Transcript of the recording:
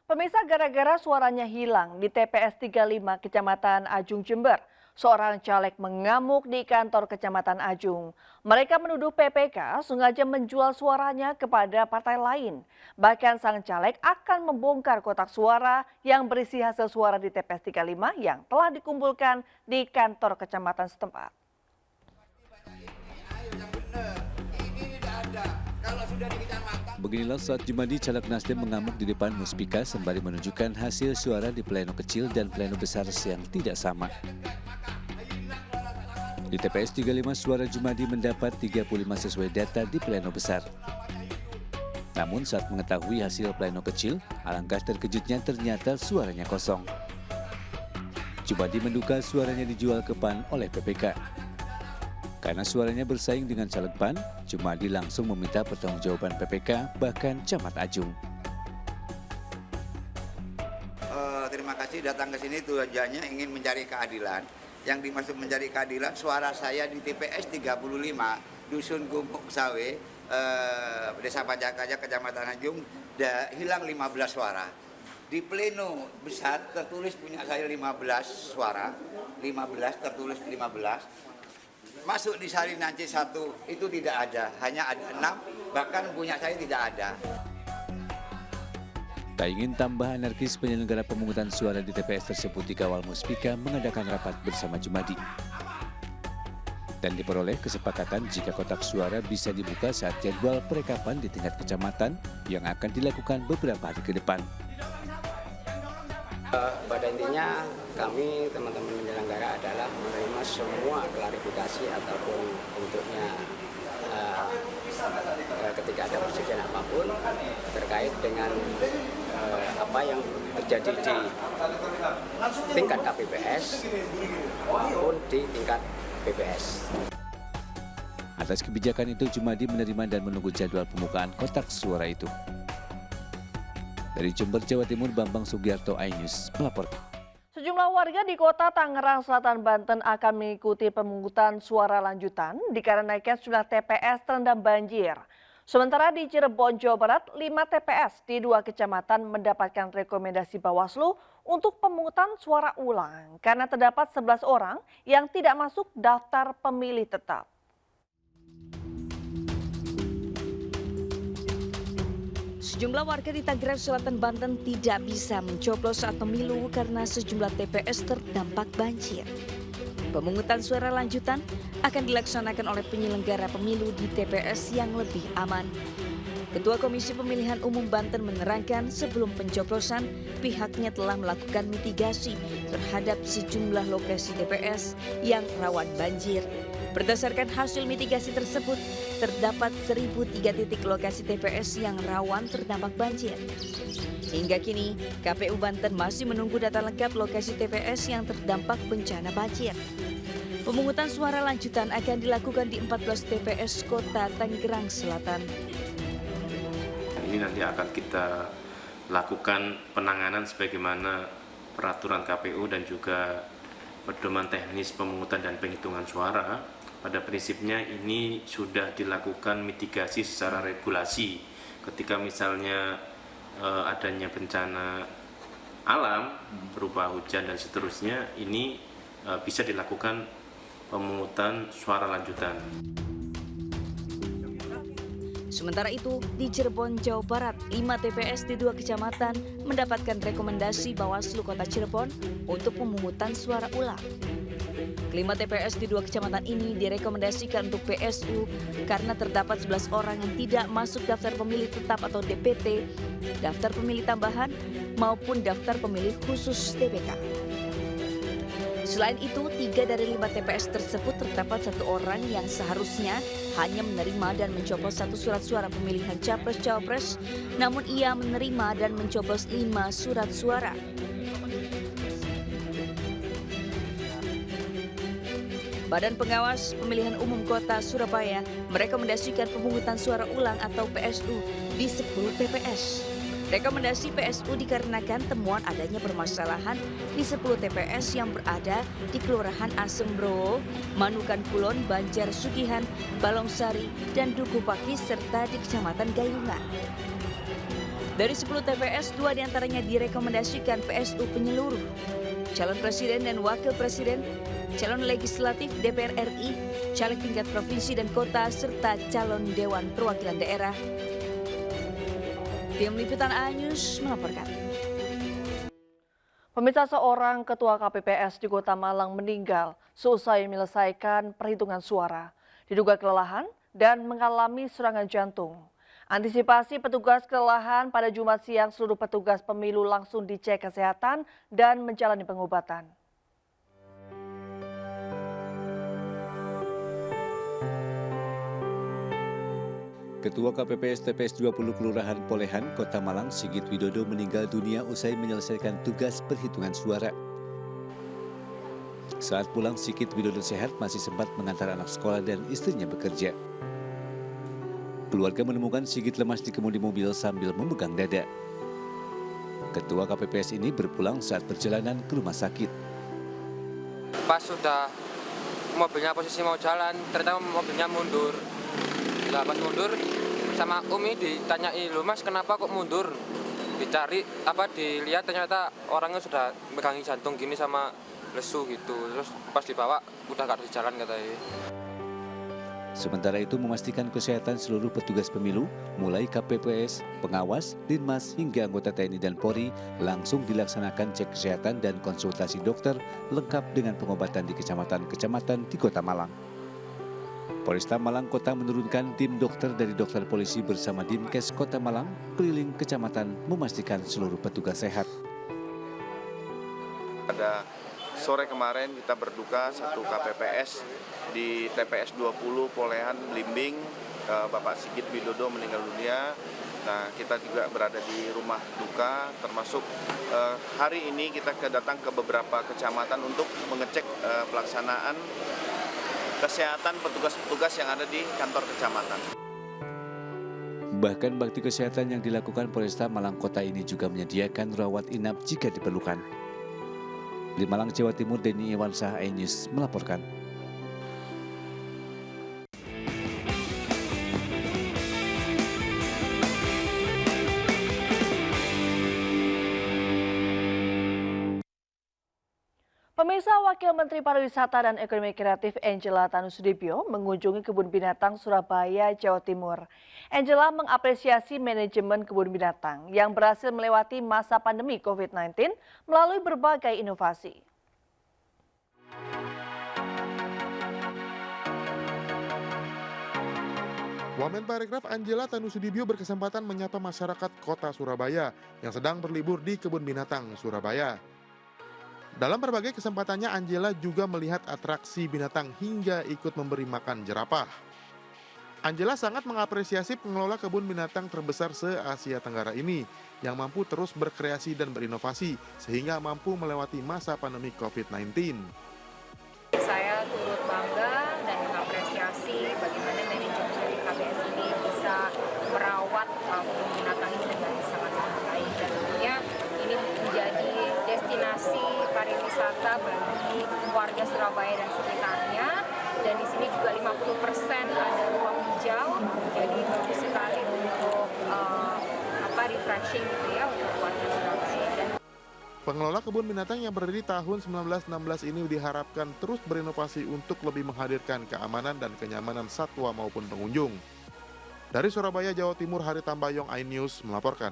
Pemirsa, gara-gara suaranya hilang di TPS 35 Kecamatan Ajung Jember, seorang caleg mengamuk di kantor Kecamatan Ajung. Mereka menuduh PPK sengaja menjual suaranya kepada partai lain. Bahkan sang caleg akan membongkar kotak suara yang berisi hasil suara di TPS 35 yang telah dikumpulkan di kantor kecamatan setempat. Beginilah saat Jumadi caleg Nasdem mengamuk di depan Muspika sembari menunjukkan hasil suara di pleno kecil dan pleno besar yang tidak sama. Di TPS 35 suara Jumadi mendapat 35 sesuai data di pleno besar. Namun saat mengetahui hasil pleno kecil, alangkah terkejutnya ternyata suaranya kosong. Jumadi menduga suaranya dijual ke PAN oleh PPK. Karena suaranya bersaing dengan caleg PAN, Jumadi langsung meminta pertanggungjawaban PPK bahkan Camat Ajung. Terima kasih datang ke sini tujuannya ingin mencari keadilan. Yang dimaksud mencari keadilan, suara saya di TPS 35 Dusun Gumpuk Sawe, Desa Pajakaja, Kecamatan Ajung, hilang 15 suara. Di pleno besar tertulis punya saya 15 suara, 15 tertulis 15. Masuk di Sari Nanci 1 itu tidak ada, hanya ada 6, bahkan punya saya tidak ada. Tak ingin tambah anarkis, penyelenggara pemungutan suara di TPS tersebut dikawal Muspika mengadakan rapat bersama Jumadi. Dan diperoleh kesepakatan jika kotak suara bisa dibuka saat jadwal perekapan di tingkat kecamatan yang akan dilakukan beberapa hari ke depan. Pada intinya kami teman-teman penyelenggara adalah menerima semua klarifikasi ataupun bentuknya ketika ada persetujuan apapun terkait dengan apa yang terjadi di tingkat KPPS maupun di tingkat BPS. Atas kebijakan itu, Jumadi menerima dan menunggu jadwal pembukaan kotak suara itu. Dari Jember, Jawa Timur, Bambang Sugiarto, iNews melaporkan. Sejumlah warga di kota Tangerang Selatan, Banten akan mengikuti pemungutan suara lanjutan dikarenakan sejumlah TPS terendam banjir. Sementara di Cirebon, Jawa Barat, 5 TPS di 2 kecamatan mendapatkan rekomendasi Bawaslu untuk pemungutan suara ulang karena terdapat 11 orang yang tidak masuk daftar pemilih tetap. Sejumlah warga di Tangerang Selatan, Banten tidak bisa mencoblos saat pemilu karena sejumlah TPS terdampak banjir. Pemungutan suara lanjutan akan dilaksanakan oleh penyelenggara pemilu di TPS yang lebih aman. Ketua Komisi Pemilihan Umum Banten menerangkan sebelum pencoblosan pihaknya telah melakukan mitigasi terhadap sejumlah lokasi TPS yang rawan banjir. Berdasarkan hasil mitigasi tersebut, terdapat 1.003 titik lokasi TPS yang rawan terdampak banjir. Hingga kini, KPU Banten masih menunggu data lengkap lokasi TPS yang terdampak bencana banjir. Pemungutan suara lanjutan akan dilakukan di 14 TPS Kota Tangerang Selatan. Ini nanti akan kita lakukan penanganan sebagaimana peraturan KPU dan juga pedoman teknis pemungutan dan penghitungan suara. Pada prinsipnya ini sudah dilakukan mitigasi secara regulasi. Ketika misalnya adanya bencana alam berupa hujan dan seterusnya, ini bisa dilakukan pemungutan suara lanjutan. Sementara itu, di Cirebon, Jawa Barat, 5 TPS di 2 kecamatan mendapatkan rekomendasi Bawaslu Kota Cirebon untuk pemungutan suara ulang. Kelima TPS di 2 kecamatan ini direkomendasikan untuk PSU karena terdapat 11 orang yang tidak masuk daftar pemilih tetap atau DPT, daftar pemilih tambahan, maupun daftar pemilih khusus DPK. Selain itu, 3 dari 5 TPS tersebut terdapat 1 orang yang seharusnya hanya menerima dan mencoblos 1 surat suara pemilihan Capres-Cawapres, namun ia menerima dan mencoblos 5 surat suara. Badan Pengawas Pemilihan Umum Kota Surabaya merekomendasikan pemungutan suara ulang atau PSU di 10 TPS. Rekomendasi PSU dikarenakan temuan adanya permasalahan di 10 TPS yang berada di Kelurahan Asembrowo, Manukan Kulon, Banjar Sugihan, Balongsari, dan Duku Pakis serta di Kecamatan Gayungan. Dari 10 TPS, 2 diantaranya direkomendasikan PSU penyeluruh. Calon presiden dan wakil presiden, calon legislatif DPR RI, caleg tingkat provinsi dan kota, serta calon Dewan Perwakilan Daerah. Tim Liputan A News melaporkan. Pemirsa, seorang ketua KPPS di Kota Malang meninggal seusai menyelesaikan perhitungan suara. Diduga kelelahan dan mengalami serangan jantung. Antisipasi petugas kelelahan, pada Jumat siang seluruh petugas pemilu langsung dicek kesehatan dan menjalani pengobatan. Ketua KPPS TPS 20 Kelurahan Polehan, Kota Malang, Sigit Widodo meninggal dunia usai menyelesaikan tugas perhitungan suara. Saat pulang, Sigit Widodo sehat masih sempat mengantar anak sekolah dan istrinya bekerja. Keluarga menemukan Sigit lemas di kemudi mobil sambil memegang dada. Ketua KPPS ini berpulang saat perjalanan ke rumah sakit. Pas sudah mobilnya posisi mau jalan, ternyata mobilnya mundur. Nah, pas mundur sama Umi ditanyai, "Loh Mas, kenapa kok mundur?" Dicari, dilihat ternyata orangnya sudah megangi jantung gini sama lesu gitu. Terus pas dibawa udah gak bisa jalan katanya. Sementara itu memastikan kesehatan seluruh petugas pemilu, mulai KPPS, pengawas, Linmas, hingga anggota TNI dan Polri, langsung dilaksanakan cek kesehatan dan konsultasi dokter lengkap dengan pengobatan di kecamatan-kecamatan di Kota Malang. Polresta Malang Kota menurunkan tim dokter dari dokter polisi bersama Dinkes Kota Malang keliling kecamatan memastikan seluruh petugas sehat. Pada sore kemarin kita berduka satu KPPS di TPS 20 Polehan Blimbing, Bapak Sigit Widodo meninggal dunia. Nah, kita juga berada di rumah duka, termasuk hari ini kita datang ke beberapa kecamatan untuk mengecek pelaksanaan kesehatan petugas-petugas yang ada di kantor kecamatan. Bahkan bakti kesehatan yang dilakukan Polresta Malang Kota ini juga menyediakan rawat inap jika diperlukan. Di Malang, Jawa Timur, Denny Iwansah, iNews melaporkan. Pemirsa, Wakil Menteri Pariwisata dan Ekonomi Kreatif Angela Tanusudibyo mengunjungi Kebun Binatang Surabaya, Jawa Timur. Angela mengapresiasi manajemen kebun binatang yang berhasil melewati masa pandemi COVID-19 melalui berbagai inovasi. Wamenparekraf Angela Tanusudibyo berkesempatan menyapa masyarakat Kota Surabaya yang sedang berlibur di Kebun Binatang Surabaya. Dalam berbagai kesempatannya, Angela juga melihat atraksi binatang hingga ikut memberi makan jerapah. Angela sangat mengapresiasi pengelola kebun binatang terbesar se-Asia Tenggara ini yang mampu terus berkreasi dan berinovasi sehingga mampu melewati masa pandemi COVID-19. Saya turut bangga dan mengapresiasi bagaimana manajemen dari KBS ini bisa merawat kebun binatang ini dengan sangat-sangat baik, dan tentunya ini menjadi destinasi pariwisata bagi warga Surabaya dan sekitarnya, dan di sini juga 50% ada ruang hijau, jadi bagus sekali untuk refreshing gitu ya untuk warga Surabaya. Pengelola kebun binatang yang berdiri tahun 1916 ini diharapkan terus berinovasi untuk lebih menghadirkan keamanan dan kenyamanan satwa maupun pengunjung. Dari Surabaya, Jawa Timur, Hari Tambayong, iNews melaporkan.